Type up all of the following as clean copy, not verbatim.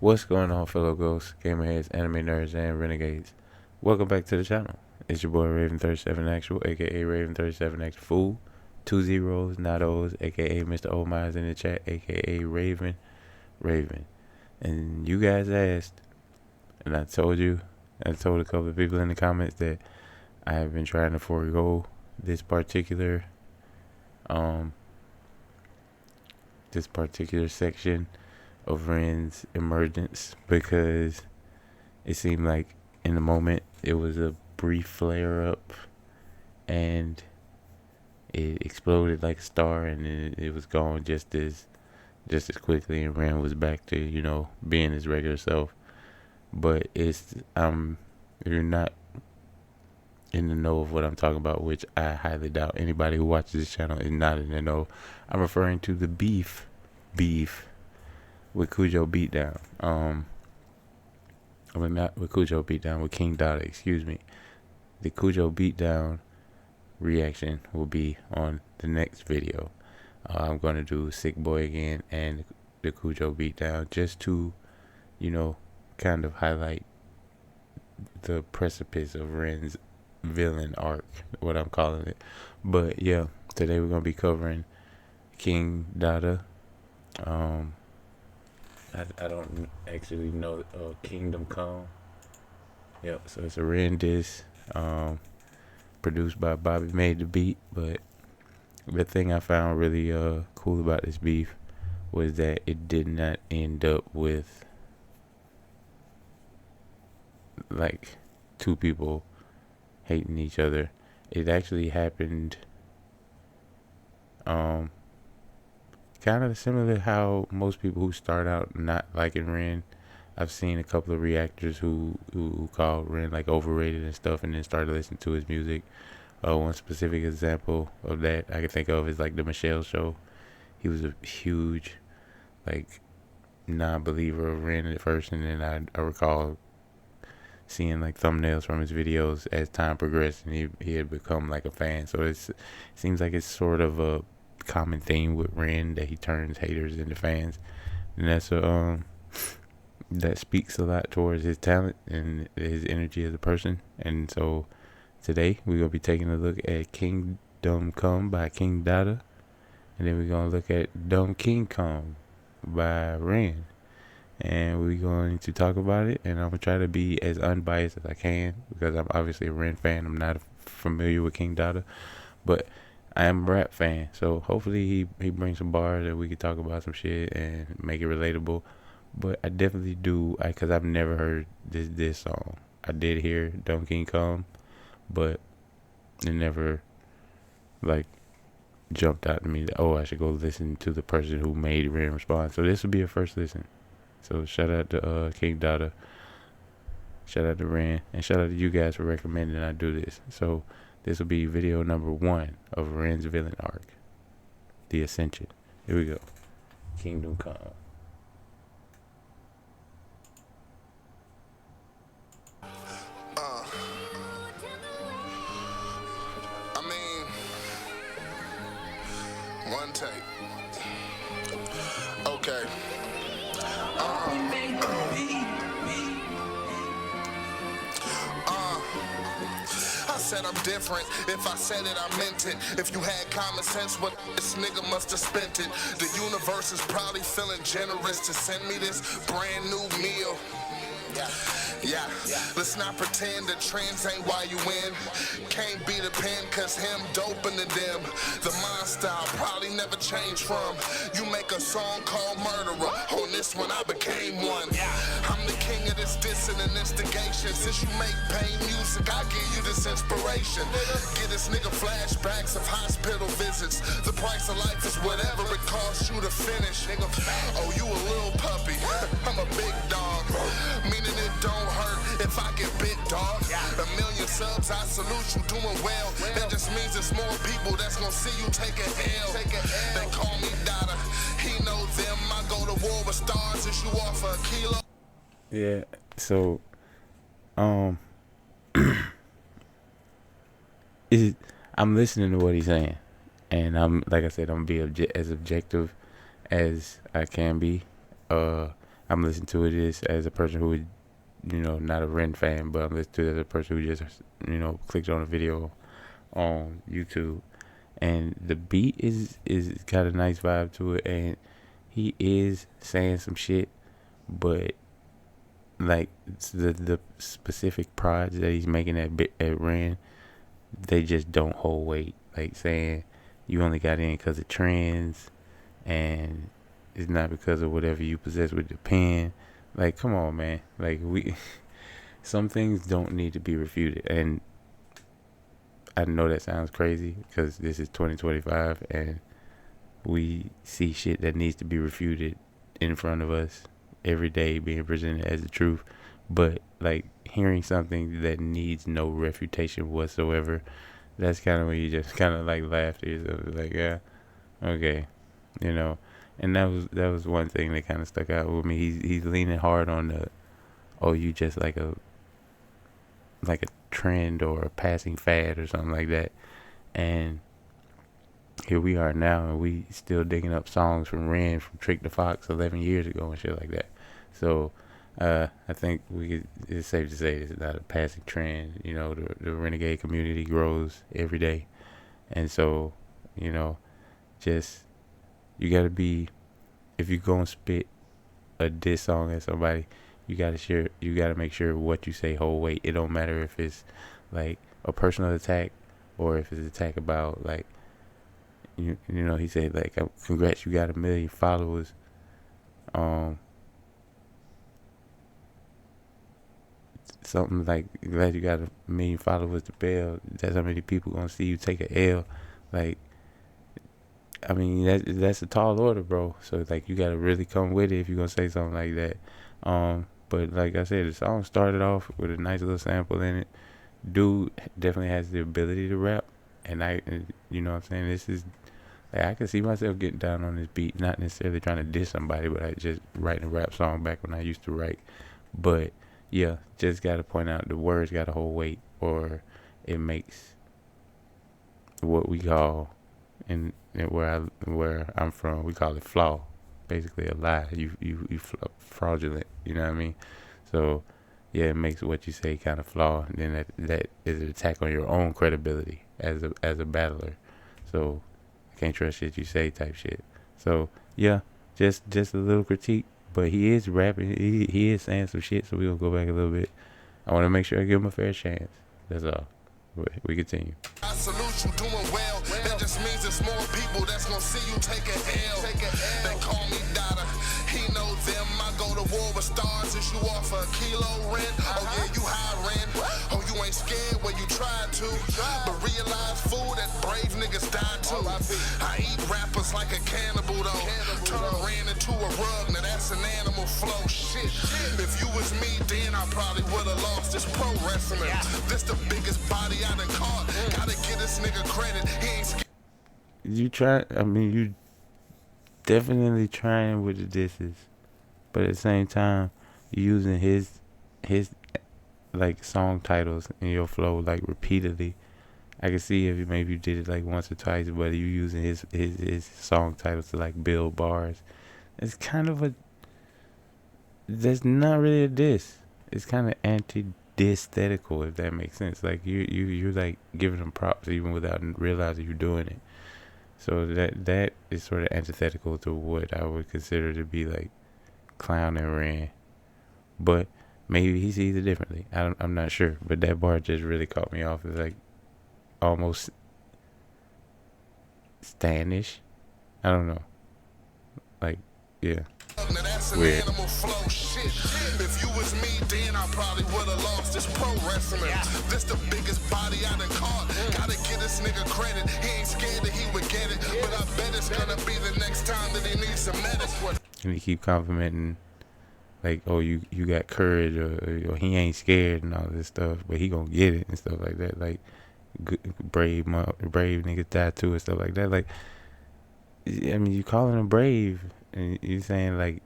What's going on, fellow ghosts, gamerheads, anime nerds, and renegades? Welcome back to the channel. It's your boy Raven37 Actual, aka Raven37X Fool. 2 zeros, not O's, aka Mr. O Miles in the chat, aka Raven. And you guys asked, and I told a couple of people in the comments that I have been trying to forego this particular section of Ren's emergence because it seemed like in the moment it was a brief flare up and it exploded like a star, and it was gone just as quickly, and Ren was back to being his regular self. But if you're not in the know of what I'm talking about, which I highly doubt anybody who watches this channel is not in the know, I'm referring to the beef with Cujo Beatdown. I mean, not with Cujo Beatdown, with kingdotta, excuse me. The Cujo Beatdown reaction will be on the next video. I'm going to do Sick Boy again and the Cujo Beatdown just to, kind of highlight the precipice of Ren's villain arc, what I'm calling it. But yeah, today we're going to be covering Kingdotta. I don't actually know Kingdom Come. Yep, so it's a Ren disc, produced by Bobby Made the Beat. But the thing I found really cool about this beef was that it did not end up with like two people hating each other. It actually happened kind of similar to how most people who start out not liking Ren, I've seen a couple of reactors who called Ren like overrated and stuff, and then started listening to his music. One specific example of that I can think of is like the Michelle Show. He was a huge like non-believer of Ren at first, and then I recall seeing like thumbnails from his videos as time progressed, and he had become like a fan. So it seems like it's sort of a common theme with Ren that he turns haters into fans, and that's that speaks a lot towards his talent and his energy as a person. And so today we're gonna be taking a look at Kingdom Come by Kingdotta, and then we're gonna look at Dumb King Kong by Ren, and we're going to talk about it. And I'm gonna try to be as unbiased as I can because I'm obviously a Ren fan. I'm not familiar with Kingdotta, but I am a rap fan, so hopefully he brings some bars that we can talk about some shit and make it relatable. But I definitely do, because I've never heard this song. I did hear Dumb King Come, but it never like jumped out to me that, oh, I should go listen to the person who made Ren respond. So this will be a first listen. So shout out to Kingdotta, shout out to Ren, and shout out to you guys for recommending I do this. So this will be video number 1 of Ren's villain arc, The Ascension. Here we go. Kingdom Come. One take. Okay. I said I'm different. If I said it, I meant it. If you had common sense, what this nigga must have spent it. The universe is probably feeling generous to send me this brand new meal. Yeah, let's not pretend that trends ain't why you win. Can't be the pen cause him doping to them. The mind style probably never changed from. You make a song called Murderer. On this one I became one. I'm the king of this dissing and instigation. Since you make pain music, I give you this inspiration. Get this nigga flashbacks of hospital visits. The price of life is whatever it costs you to finish. Oh, you a little puppy. I'm a big dog. Meaning it don't hurt if I get bit, dog. A million subs, I salute you doing well. That just means it's more people that's gonna see you take a L. They call me Dotta. He know them. I go to war with stars and you off a kilo. Yeah, so I'm listening to what he's saying, and I'm, like I said, I'm gonna be as objective as I can be. I'm listening to this as a person who would, not a Ren fan, but I'm listening to it as a person who just, clicked on a video on YouTube. And the beat is got a nice vibe to it, and he is saying some shit, but like the specific prods that he's making at Ren, they just don't hold weight. Like saying you only got in because of trends, and it's not because of whatever you possess with the pen. Like, come on, man. Like, some things don't need to be refuted, and I know that sounds crazy because this is 2025 and we see shit that needs to be refuted in front of us every day being presented as the truth. But like hearing something that needs no refutation whatsoever, that's kind of when you just kind of like laugh to yourself. It's like, yeah, okay, you know. And that was one thing that kind of stuck out with me. He's leaning hard on the, oh, you just like a trend or a passing fad or something like that. And here we are now, and we still digging up songs from Ren, from Trick the Fox 11 years ago and shit like that. So I think it's safe to say it's not a passing trend. The renegade community grows every day. And so, just, you gotta be, if you gonna spit a diss song at somebody, you gotta make sure what you say hold weight. It don't matter if it's like a personal attack or if it's an attack about like, he said like, congrats, you got 1 million followers. Something like, glad you got 1 million followers to bail. That's how many people gonna see you take a L. Like, I mean, that's a tall order, bro. So like, you gotta really come with it if you're gonna say something like that. But like I said, the song started off with a nice little sample in it. Dude definitely has the ability to rap, and you know what I'm saying. This is like, I can see myself getting down on this beat, not necessarily trying to diss somebody, but I just writing a rap song back when I used to write. But yeah, just gotta point out the words gotta hold weight, or it makes what we call where I'm from, we call it flaw, basically a lie. You fraudulent. You know what I mean? So yeah, it makes what you say kind of flaw, and then that is an attack on your own credibility as a battler. So I can't trust shit you say type shit. So yeah, just a little critique. But he is rapping. He is saying some shit. So we gonna go back a little bit. I want to make sure I give him a fair chance. That's all. We continue. I salute you doing well. That just means there's more people that's gonna see you take a L. They call me Dotta. He know them. I go to war with stars. Is you off a kilo rent? Oh yeah, you high rent. Oh, you ain't scared when you tried to. But realize fool that brave niggas died too. I eat rappers like a cannibal though. Turn ran into a rug. Now that's an animal flow. Shit. If you was me, then I probably would've lost this pro wrestling. This the biggest body I done caught. Gotta get this nigga credit. He ain't scared. You definitely trying with the disses, but at the same time, you using his like song titles in your flow like repeatedly. I can see if maybe you did it like once or twice, but you using his song titles to like build bars. It's kind of that's not really a diss. It's kind of anti-disthetical, if that makes sense. Like you're like giving them props even without realizing you're doing it. So that is sort of antithetical to what I would consider to be like clown and Ren. But maybe he sees it differently. I'm not sure. But that bar just really caught me off. It's like almost Stanish. I don't know. Like, yeah. Now that's an Weird. animal flow. Shit. If you was me, then I probably would've lost this pro wrestling. This the biggest body I done caught. Gotta get this nigga credit. He ain't scared that he would get it. But I bet it's gonna be the next time that he needs some medicine. And he keep complimenting, like, oh, you got courage, or he ain't scared and all this stuff, but he gonna get it and stuff like that. Like, brave niggas die too and stuff like that. Like, I mean, you calling him brave, and you saying like,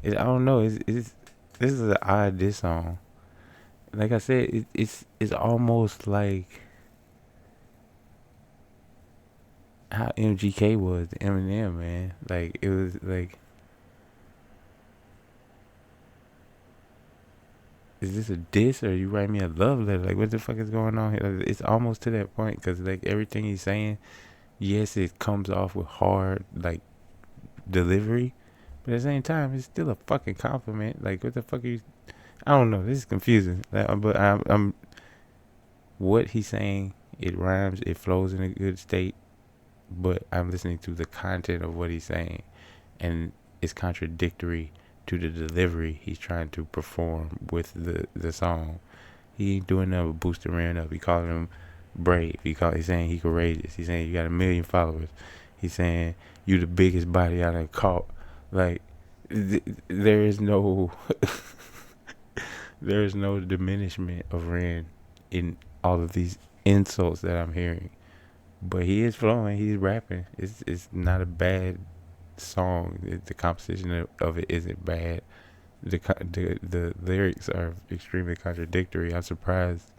I don't know. This is an odd diss song. Like I said, it's almost like how MGK was to Eminem, man. Like, it was like, is this a diss or you write me a love letter? Like, what the fuck is going on here? Like, it's almost to that point because like everything he's saying, yes, it comes off with hard like delivery, but at the same time, it's still a fucking compliment. Like, what the fuck are you? I don't know. This is confusing. But I'm what he's saying. It rhymes. It flows in a good state. But I'm listening to the content of what he's saying, and it's contradictory to the delivery he's trying to perform with the song. He ain't doing nothing but boosting Ren up. He calling him brave. He's saying he courageous. He's saying you got 1 million followers. He's saying you the biggest body I done caught. Like there is no there is no diminishment of Ren in all of these insults that I'm hearing. But he is flowing. He's rapping. It's not a bad song. The composition of it isn't bad. The lyrics are extremely contradictory. I'm surprised.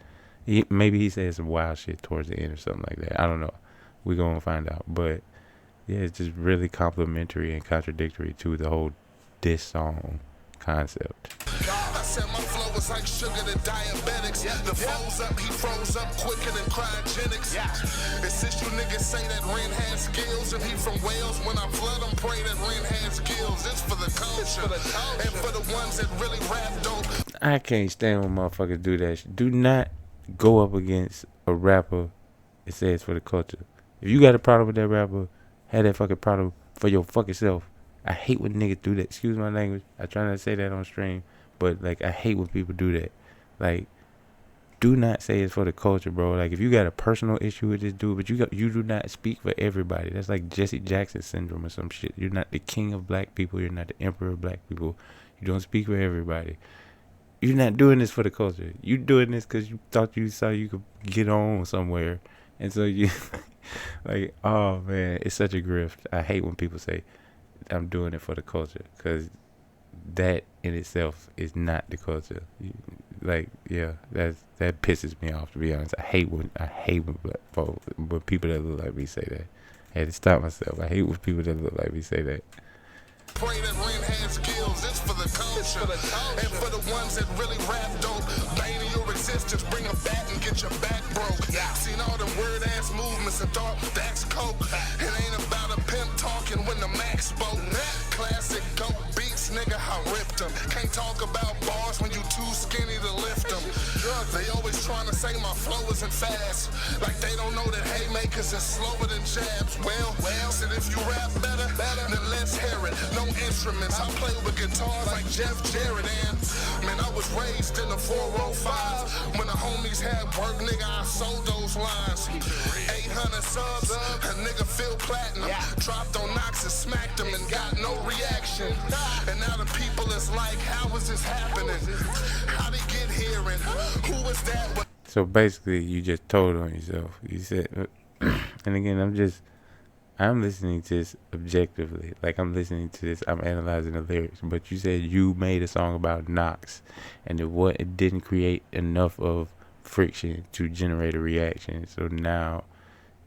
Maybe he said some wild shit towards the end or something like that. I don't know. We're gonna find out. But yeah, it's just really complimentary and contradictory to the whole diss song concept. I said my flow was like sugar to diabetics. The froze up, he froze up quicker than cryogenics. And since you niggas say that Ren has skills, and he from Wales, when I flood him, pray that Ren has skills. It's for the culture, and for the ones that really rap dope. I can't stand when motherfuckers do that shit. Do not go up against a rapper and say it's for the culture. If you got a problem with that rapper, have that fucking problem for your fucking self. I hate when niggas do that. Excuse my language. I try not to say that on stream, but like I hate when people do that. Like, do not say it's for the culture, bro. Like, if you got a personal issue with this dude, but you do not speak for everybody. That's like Jesse Jackson syndrome or some shit. You're not the king of black people. You're not the emperor of black people. You don't speak for everybody. You're not doing this for the culture. You're doing this because you thought you saw you could get on somewhere, and so you like, oh man, it's such a grift. I hate when people say I'm doing it for the culture, because that in itself is not the culture. Like, yeah, that pisses me off, to be honest. I hate when people that look like me say that. I had to stop myself. I hate when people that look like me say that. Pray that Ren has skills, it's for the culture. And for the ones that really rap dope, bane in your existence, bring a bat and get your back broke. Seen all the word ass movements and thought that's coke. It ain't about a pimp talking when the max spoke. Classic dope beats, nigga, I ripped them. Can't talk about bars when you too skinny to lift them. They always trying to say my flow isn't fast, like they don't know that haymakers is slower than jabs. Well, said if you rap better, then let's hear it. No instruments, I play with guitars like Jeff Jarrett. And man, I was raised in the 405. When the homies had work, nigga, I sold those lines. 800 subs, a nigga feel platinum. Dropped on Knox and smacked him and got no reaction. And now the people is like, how is this happening? How'd he get here and who is that? So basically, you just told on yourself. You said, and again, I'm listening to this objectively. Like, I'm listening to this, I'm analyzing the lyrics. But you said you made a song about Knox, and it didn't create enough of friction to generate a reaction. So now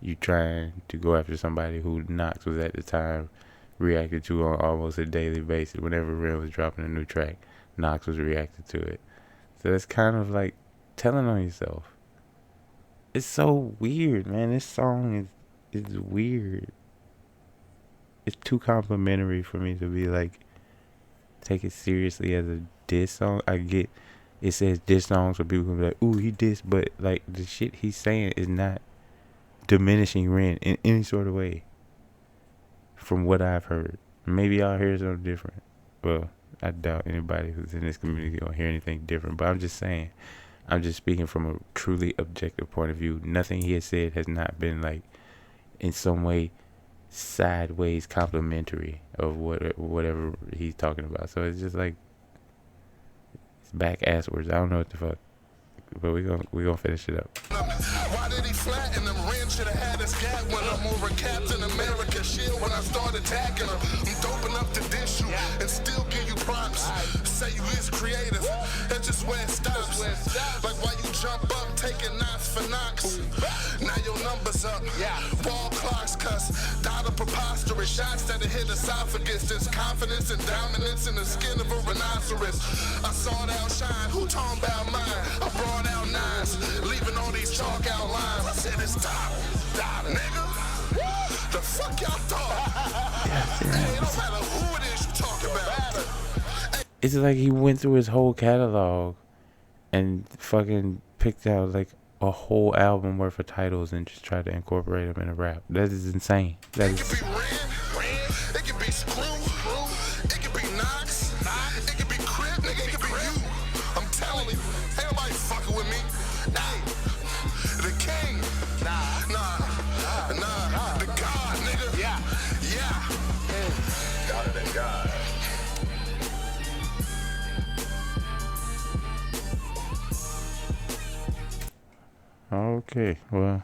you trying to go after somebody who Knox was at the time reacted to on almost a daily basis. Whenever Ren was dropping a new track, Knox was reacting to it. So it's kind of like telling on yourself. It's so weird, man. This song is weird. It's too complimentary for me to be like, take it seriously as a diss song. I get it says diss song, so people can be like, ooh, he diss, but like the shit he's saying is not diminishing Ren in any sort of way. From what I've heard, maybe y'all hear something different. Well, I doubt anybody who's in this community will hear anything different. But I'm just saying, I'm just speaking from a truly objective point of view. Nothing he has said has not been like in some way sideways complimentary of whatever he's talking about. So it's just like it's back asswards. I don't know what the fuck, but we gonna finish it up. Why did he flatten them? Ren should have had his gap when I'm over Captain America shield when I start attacking him. I'm dope enough to dish you and still give you props. Say you is creative, that's just where it stops. Like why you jump up taking knots for knocks. Now your numbers up, wall clocks cuss. Dotta preposterous shots that hit esophagus. There's confidence and dominance in the skin of a rhinoceros. I saw it outshine. Who Who talking about mine? I brought out nines, leaving all these chalk outlines. I said it's Dotta, nigga. The fuck y'all thought? Hey, it don't matter who it is you talking about. It's like he went through his whole catalog and fucking picked out like a whole album worth of titles and just tried to incorporate them in a rap. That is insane. That It is. could be Ren, it could be Screw, it could be Knox, it could be Crip, nigga, it could be you. I'm telling you, ain't nobody fucking with me. Hey, the king, nah, the God, nigga, yeah. Godder than God. Okay, well,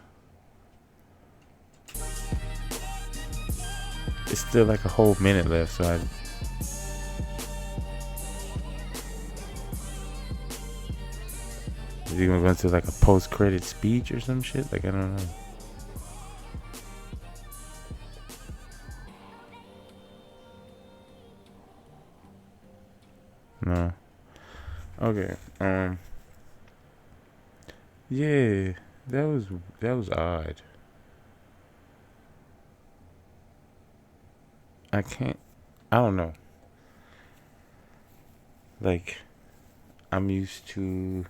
it's still like a whole minute left, so is he gonna go into like a post-credit speech or some shit? Like, I don't know. No. Okay. Yeah, that was odd. I don't know. Like, I'm used to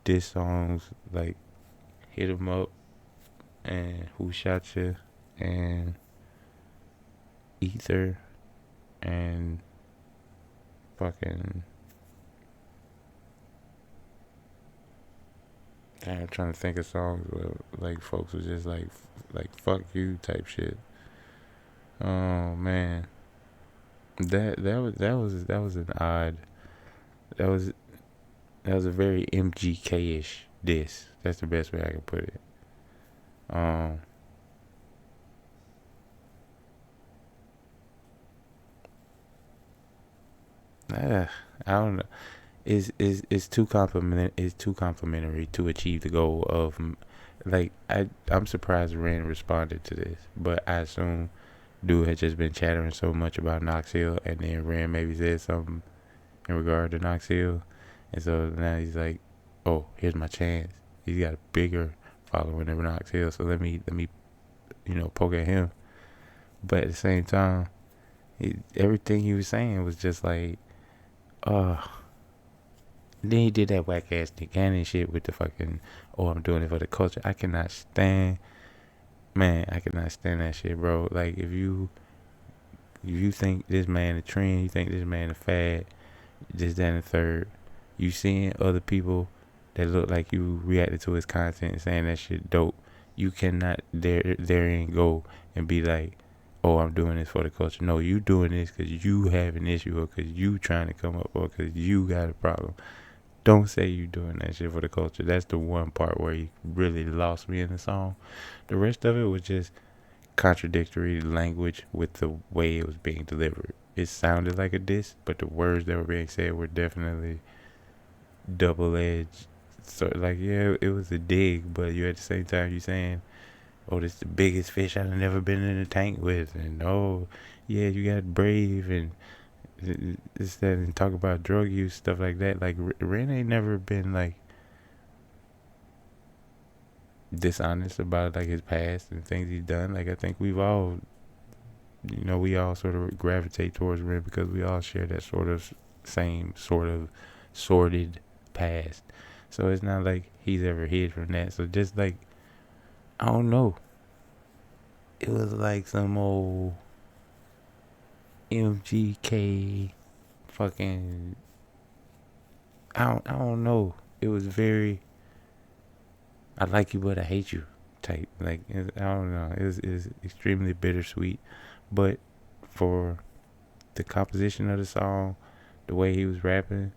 diss songs like Hit 'Em Up and Who Shot Ya and Ether and fucking. Damn, I'm trying to think of songs where like folks was just like fuck you type shit. Oh man, that was an odd. That was that was a very MGK-ish diss. That's the best way I can put it. Um, I don't know. Is too complimentary to achieve the goal of like I'm surprised Ren responded to this, but I assume dude had just been chattering so much about Knox Hill, and then Ren maybe said something in regard to Knox Hill, and so now he's like, oh, here's my chance. He's got a bigger following than Knox Hill, so let me poke at him. But at the same time, everything he was saying was just like, uh then he did that whack ass Nick Cannon shit with the fucking, oh, I'm doing it for the culture. I cannot stand that shit, bro. Like, if you think this man a trend, you think this man a fad, this, that, and the third, you seeing other people that look like you reacted to his content and saying that shit dope, you cannot therein go and be like, oh, I'm doing this for the culture. No, you doing this because you have an issue or because you trying to come up or because you got a problem. Don't say you doing that shit for the culture. That's the one part where he really lost me in the song. The rest of it was just contradictory language with the way it was being delivered. It sounded like a diss, but the words that were being said were definitely double-edged. So, like, yeah, it was a dig, but you at the same time you saying, oh, this is the biggest fish I've never been in a tank with, and oh, yeah, you got brave, and this, that, and talk about drug use, stuff like that. Like, Ren ain't never been, like, dishonest about, like, his past and things he's done. Like, I think we've all, we all sort of gravitate towards Ren because we all share that sort of same sort of sordid past. So it's not like he's ever hid from that. So just, like, I don't know. It was like some old MGK fucking, I don't know. It was very, I like you but I hate you type. Like, I don't know. It was extremely bittersweet. But for the composition of the song, the way he was rapping,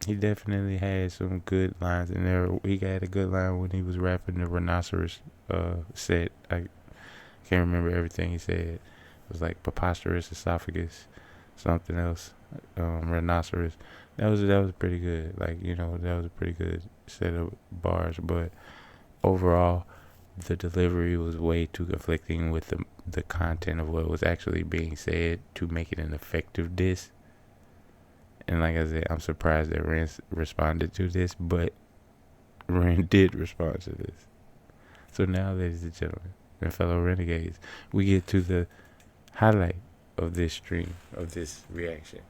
he definitely had some good lines in there. He had a good line when he was rapping the rhinoceros set. I can't remember everything he said. It was like preposterous esophagus, something else, rhinoceros. That was pretty good. Like, that was a pretty good set of bars. But overall, the delivery was way too conflicting with the content of what was actually being said to make it an effective diss. And like I said, I'm surprised that Ren responded to this, but Ren did respond to this. So now, ladies and gentlemen, and fellow renegades, we get to the highlight of this stream, of this reaction.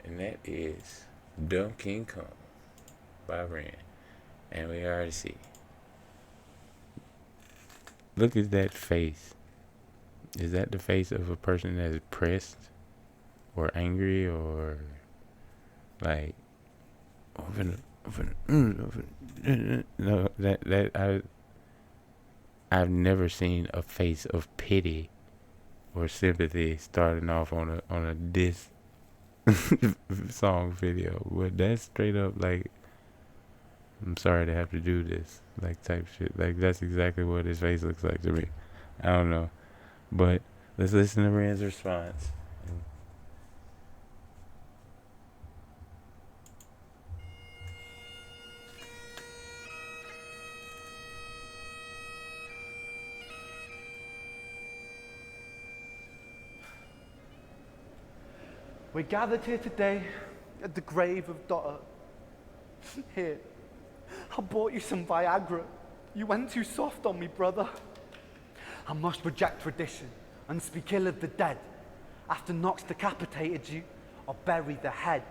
And that is Dumb King Kong by Ren. And we already see. Look at that face. Is that the face of a person that is pressed or angry or like no, I've never seen a face of pity or sympathy starting off on a diss song video, but that's straight up like, I'm sorry to have to do this, like, type shit. Like, that's exactly what his face looks like to me. I don't know, but let's listen to Ren's response. We're gathered here today at the grave of Dotta. Here, I bought you some Viagra. You went too soft on me, brother. I must reject tradition and speak ill of the dead. After Nox decapitated you, I'll bury the head.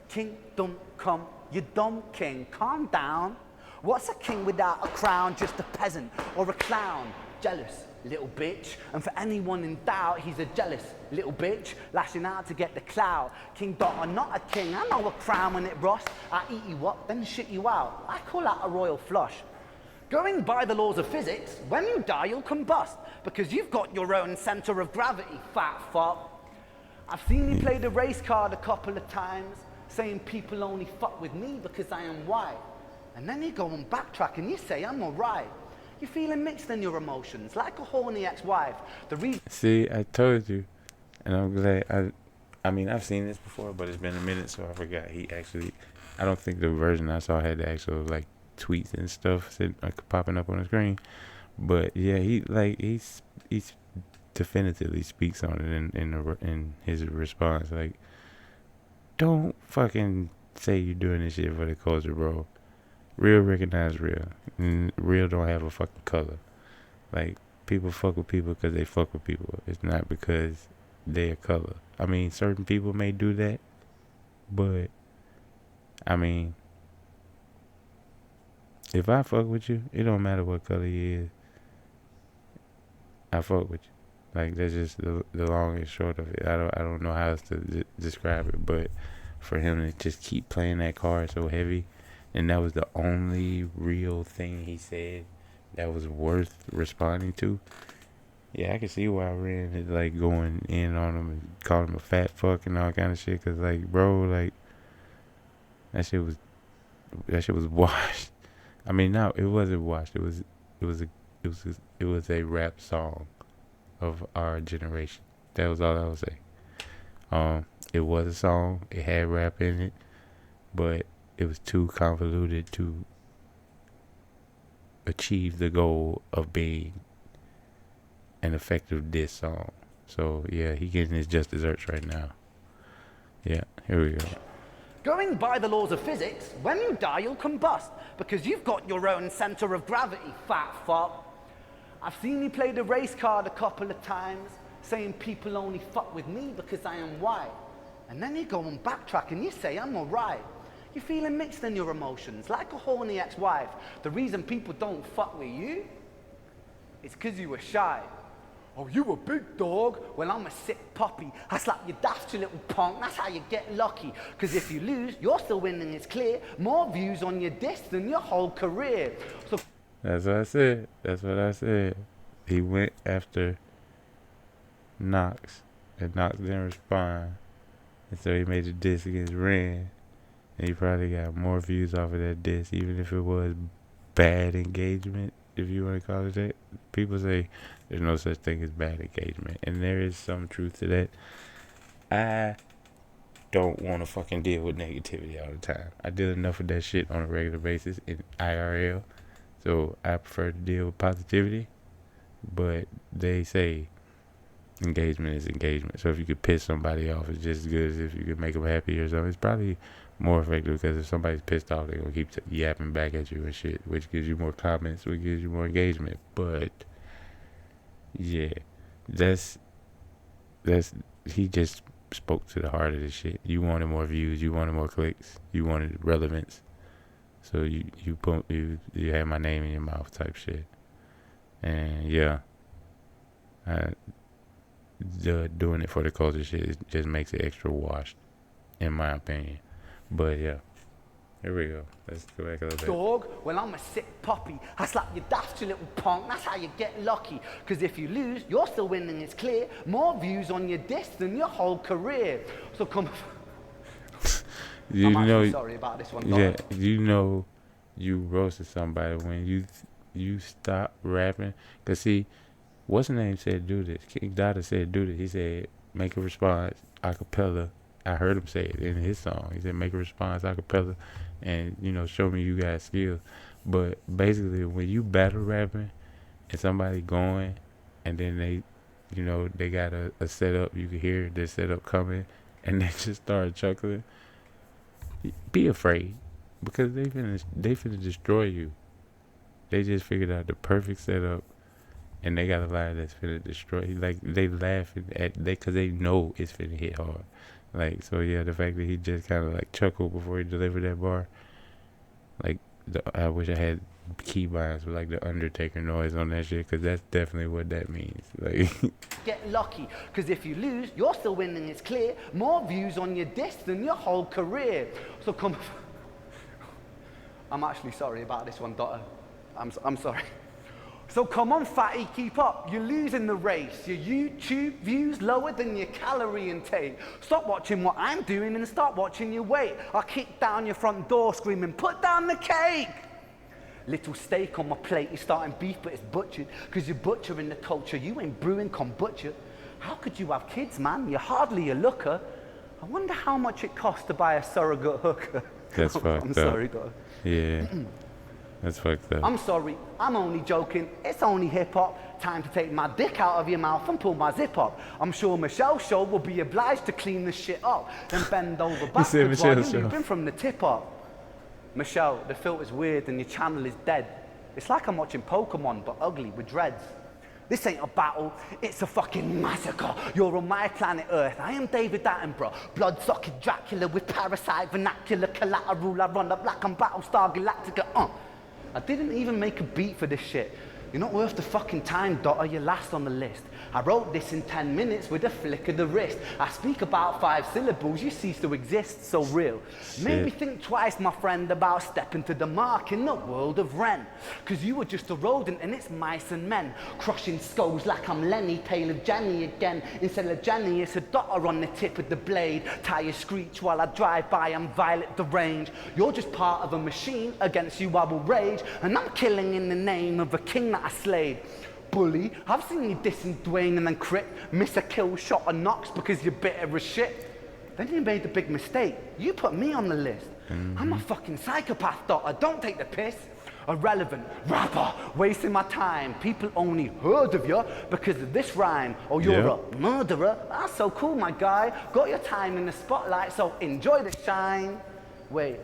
King, don't come, you dumb king, calm down. What's a king without a crown? Just a peasant or a clown? Jealous, little bitch. And for anyone in doubt, he's a jealous little bitch, lashing out to get the clout. Kingdotta, not a king, I know a crown when it rusts. I eat you up, then shit you out. I call that a royal flush. Going by the laws of physics, when you die, you'll combust, because you've got your own center of gravity, fat fuck. I've seen you play the race card a couple of times, saying people only fuck with me because I am white. And then you go and backtrack and you say I'm alright. You're feeling mixed in your emotions, like a horny ex-wife. The reason. See, I told you, and I'm glad. I mean, I've seen this before, but it's been a minute, so I forgot. He actually, I don't think the version I saw had the actual like tweets and stuff popping up on the screen. But yeah, he's definitively speaks on it in his response. Like, don't fucking say you're doing this shit for the culture, bro. Real recognize real. And real don't have a fucking color. Like, people fuck with people because they fuck with people. It's not because they're color. I mean, certain people may do that, but I mean, if I fuck with you, it don't matter what color you is. I fuck with you. Like, that's just the long and short of it. I don't know how else to describe it, but for him to just keep playing that card so heavy, and that was the only real thing he said that was worth responding to. Yeah, I can see why Ren is like going in on him and calling him a fat fuck and all kind of shit. Cause like, bro, like that shit was washed. I mean, no, it wasn't washed. It was a rap song of our generation. That was all I would say. It was a song. It had rap in it, but it was too convoluted to achieve the goal of being an effective diss song. So yeah, he getting his just desserts right now. Yeah, here we go. Going by the laws of physics, when you die, you'll combust, because you've got your own center of gravity, fat fuck. I've seen you play the race card a couple of times, saying people only fuck with me because I am white. And then you go and backtrack and you say I'm alright. You're feeling mixed in your emotions, like a horny ex-wife. The reason people don't fuck with you is because you were shy. Oh, you a big dog? Well, I'm a sick puppy. I slap you daft, you little punk. That's how you get lucky. Because if you lose, you're still winning, it's clear. More views on your diss than your whole career. So that's what I said. He went after Nox, and Nox didn't respond. And so he made a diss against Ren. And he probably got more views off of that diss, even if it was bad engagement, if you want to call it that. People say there's no such thing as bad engagement, and there is some truth to that. I don't want to fucking deal with negativity all the time. I deal enough with that shit on a regular basis in IRL, so I prefer to deal with positivity. But they say engagement is engagement. So if you could piss somebody off, it's just as good as if you could make them happy or something. It's probably more effective because if somebody's pissed off, they're gonna keep yapping back at you and shit, which gives you more comments, which gives you more engagement. But yeah, that's he just spoke to the heart of this shit. You wanted more views, you wanted more clicks, you wanted relevance. So you had my name in your mouth type shit. And yeah, doing it for the culture shit just makes it extra washed, in my opinion. But yeah, here we go. Let's go back a little bit. Dog, well, I'm a sick puppy. I slap you daft, you little punk. That's how you get lucky. Because if you lose, you're still winning, it's clear. More views on your disc than your whole career. So come. I'm actually sorry about this one, yeah, you know you roasted somebody when you stop rapping. Because see, what's the name said do this? kingdotta said do this. He said make a response a cappella. I heard him say it in his song. He said make a response a cappella and, you know, show me you got skills. But basically when you battle rapping and somebody going and then they, you know, they got a setup, you can hear their setup coming and they just start chuckling, be afraid because they finna destroy you. They just figured out the perfect setup and they got a line that's finna destroy you. Like they laughing at because they know it's finna hit hard. Like, so yeah, the fact that he just kind of like chuckled before he delivered that bar, like I wish I had keybinds with like the Undertaker noise on that shit, because that's definitely what that means. Like, get lucky, because if you lose, you're still winning, it's clear. More views on your disc than your whole career. So come. I'm actually sorry about this one, Dotta. I'm sorry. So come on, fatty, keep up. You're losing the race. Your YouTube views lower than your calorie intake. Stop watching what I'm doing and start watching your weight. I'll kick down your front door screaming, put down the cake. Little steak on my plate, you're starting beef, but it's butchered. Because you're butchering the culture, you ain't brewing kombucha. How could you have kids, man? You're hardly a looker. I wonder how much it costs to buy a surrogate hooker. That's fucked up. I'm sorry, Dotta. Yeah. That's fucked up. I'm sorry, I'm only joking. It's only hip-hop. Time to take my dick out of your mouth and pull my zip up. I'm sure Michelle's show will be obliged to clean this shit up. Then bend over backwards while you're looping from the tip up. Michelle, the filter's weird and your channel is dead. It's like I'm watching Pokemon, but ugly with dreads. This ain't a battle, it's a fucking massacre. You're on my planet Earth, I am David Attenborough. Blood-sucking Dracula with parasite vernacular collateral. I run up like I'm Battlestar Galactica. I didn't even make a beat for this shit. You're not worth the fucking time, Dotta, you're last on the list. I wrote this in 10 minutes with a flick of the wrist. I speak about 5 syllables, you cease to exist, so real. Shit. Maybe think twice, my friend, about stepping to the mark in the world of Ren. Cause you were just a rodent and it's mice and men. Crushing skulls like I'm Lenny, tale of Jenny again. Instead of Jenny, it's a Dotta on the tip of the blade. Tires screech while I drive by, I'm Violet the Range. You're just part of a machine, against you I will rage. And I'm killing in the name of a king that I slayed. Bully, I've seen you dissing Dwayne and then crit, miss a kill shot or knocks because you're bitter as shit. Then you made the big mistake. You put me on the list. I'm a fucking psychopath, Dotta, don't take the piss. Irrelevant rapper, wasting my time. People only heard of you because of this rhyme. Oh, you're a murderer? That's so cool, my guy. Got your time in the spotlight, so enjoy the shine. Wait.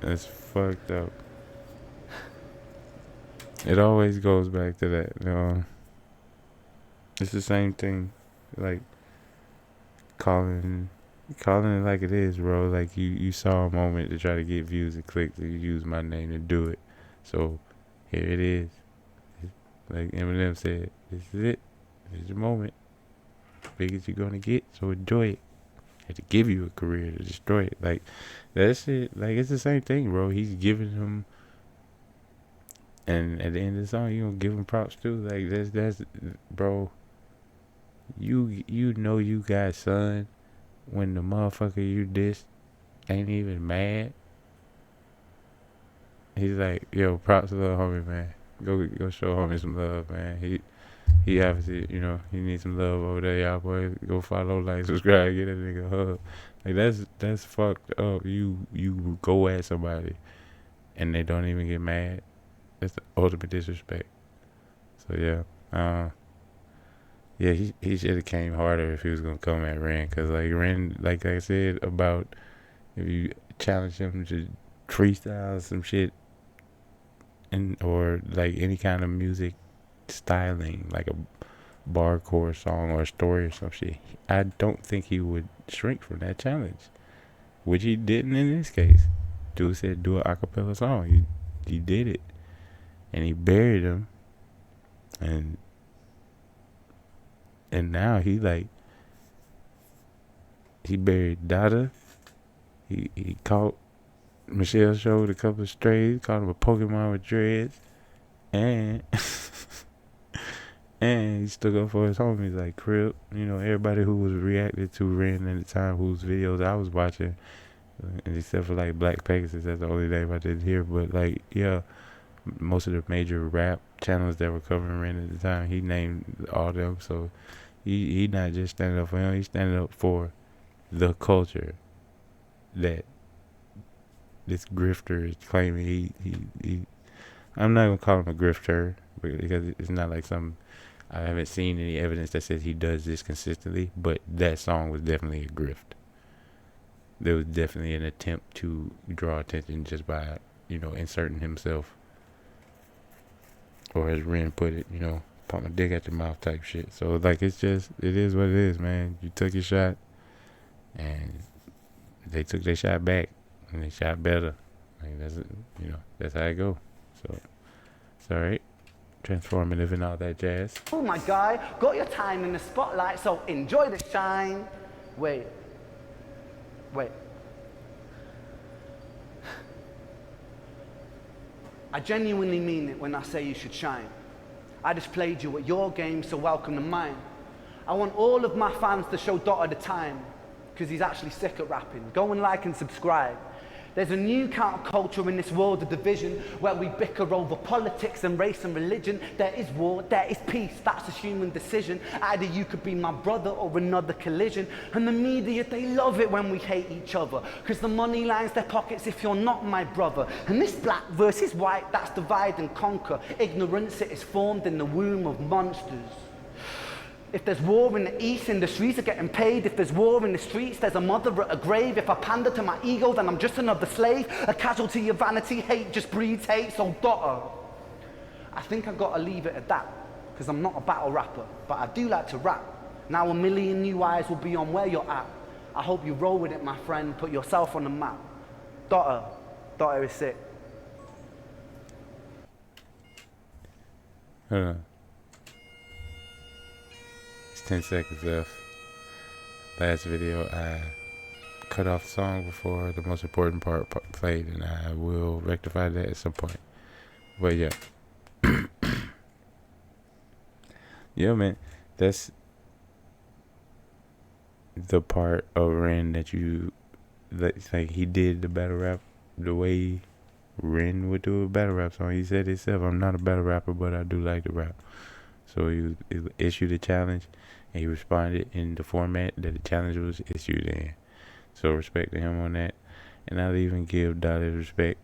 That's fucked up. It always goes back to that, you know. It's the same thing, like calling it like it is, bro. Like you saw a moment to try to get views and clicks, and you use my name to do it. So here it is. Like Eminem said, this is it. This is the moment. As big as you're gonna get, so enjoy it. I had to give you a career to destroy it. Like that shit. Like it's the same thing, bro. He's giving him. And at the end of the song, you gonna give him props too. Like that's bro. You know you got son when the motherfucker you dissed ain't even mad. He's like, yo, props to little homie, man. Go show homie some love, man. He obviously, you know, he needs some love over there, y'all boys. Go follow, like, subscribe, get that nigga a hug. Like that's fucked up. You go at somebody and they don't even get mad. That's the ultimate disrespect. So yeah, Yeah, he should have came harder if he was gonna come at Ren, cause like Ren, like I said about if you challenge him to freestyle some shit and or like any kind of music styling, like a barcore song or a story or some shit, I don't think he would shrink from that challenge, which he didn't in this case. Dude said do a acapella song. He did it, and he buried him, and now he buried Dotta. He caught Michelle showed a couple of strays, caught him a Pokemon with dreads, and and he stuck up for his homies like Crip. You know, everybody who was reacted to Ren at the time, whose videos I was watching, and except for like Black Pegasus, that's the only name I didn't hear. But like, yeah, most of the major rap channels that were covering Ren at the time, he named all them. So he not just standing up for him, he's standing up for the culture that this grifter is claiming he I'm not gonna call him a grifter because it's not like some I haven't seen any evidence that says he does this consistently, but that song was definitely a grift. There was definitely an attempt to draw attention just by, inserting himself, or as Ren put it, pump my dick at your mouth type shit. So like it is what it is, man. You took your shot and they took their shot back and they shot better. Like that's how it go. So it's alright. Transformative and all that jazz. Oh my guy, got your time in the spotlight, so enjoy the shine. Wait. I genuinely mean it when I say you should shine. I just played you at your game, so welcome to mine. I want all of my fans to show Dotta the time, because he's actually sick at rapping. Go and like and subscribe. There's a new counterculture in this world of division where we bicker over politics and race and religion. There is war, there is peace, that's a human decision. Either you could be my brother or another collision. And the media, they love it when we hate each other, because the money lines their pockets if you're not my brother. And this black versus white, that's divide and conquer. Ignorance, it is formed in the womb of monsters. If there's war in the east, industries are getting paid. If there's war in the streets, there's a mother at a grave. If I pander to my ego, then I'm just another slave. A casualty of vanity, hate just breeds hate, so Dotta. I think I've got to leave it at that, because I'm not a battle rapper, but I do like to rap. Now 1 million new eyes will be on where you're at. I hope you roll with it, my friend, put yourself on the map. Dotta is sick. Hold on. 10 seconds left. Last video, I cut off the song before the most important part played, and I will rectify that at some point. But yeah. Yeah, man. That's the part of Ren that like he did the battle rap the way Ren would do a battle rap song. He said himself, I'm not a battle rapper, but I do like to rap. So he issued a challenge, and he responded in the format that the challenge was issued in. So respect to him on that. And I'll even give Dotta respect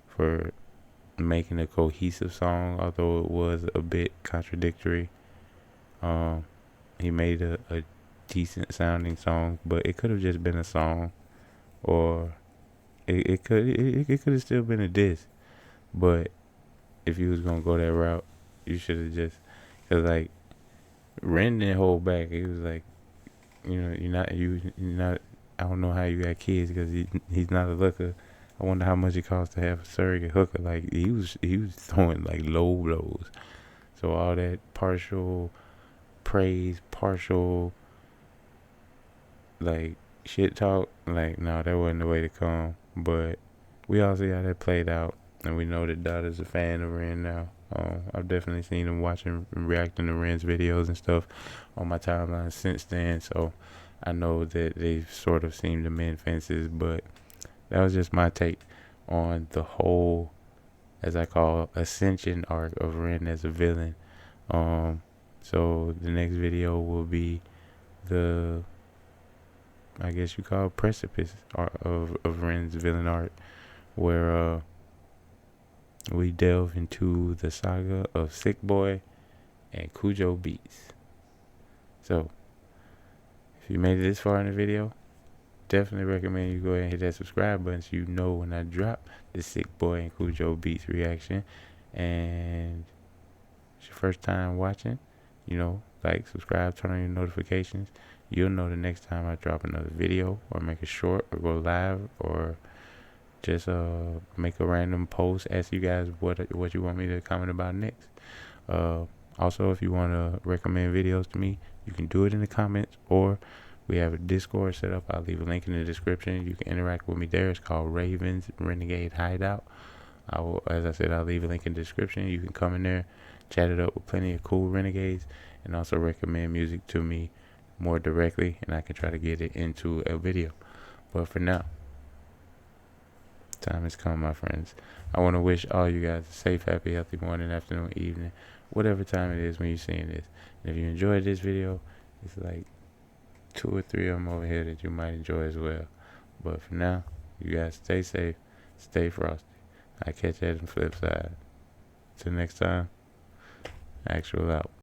for making a cohesive song, although it was a bit contradictory. He made a decent sounding song, but it could have just been a song, or it could have still been a diss. But if you was gonna go that route, you should have just, cause like Ren didn't hold back. He was like, you're not. I don't know how you got kids, because he's not a hooker. I wonder how much it costs to have a surrogate hooker. Like he was throwing like low blows. So all that partial praise, partial like shit talk, like no, that wasn't the way to come. But we all see how that played out, and we know that Dotta's a fan of Ren now. I've definitely seen him watching and reacting to Ren's videos and stuff on my timeline since then, so I know that they've sort of seemed to mend fences. But that was just my take on the whole, as I call, ascension arc of Ren as a villain. So the next video will be the, I guess you call, precipice of Ren's villain arc, where we delve into the saga of Sick Boy and Cujo Beats. So, if you made it this far in the video, definitely recommend you go ahead and hit that subscribe button so you know when I drop the Sick Boy and Cujo Beats reaction. And it's your first time watching, like, subscribe, turn on your notifications. You'll know the next time I drop another video or make a short or go live or just make a random post, ask you guys what you want me to comment about next. Also, if you want to recommend videos to me, you can do it in the comments, or we have a Discord set up. I'll leave a link in the description. You can interact with me there. It's called Raven's Renegade Hideout. As I said, I'll leave a link in the description. You can come in there, chat it up with plenty of cool renegades, and also recommend music to me more directly, and I can try to get it into a video. But for now, time has come, my friends. I want to wish all you guys a safe, happy, healthy morning, afternoon, evening, whatever time it is when you're seeing this. And if you enjoyed this video, it's like 2 or 3 of them over here that you might enjoy as well. But for now, you guys stay safe, stay frosty. I catch you at the flip side. Till next time, Actual out.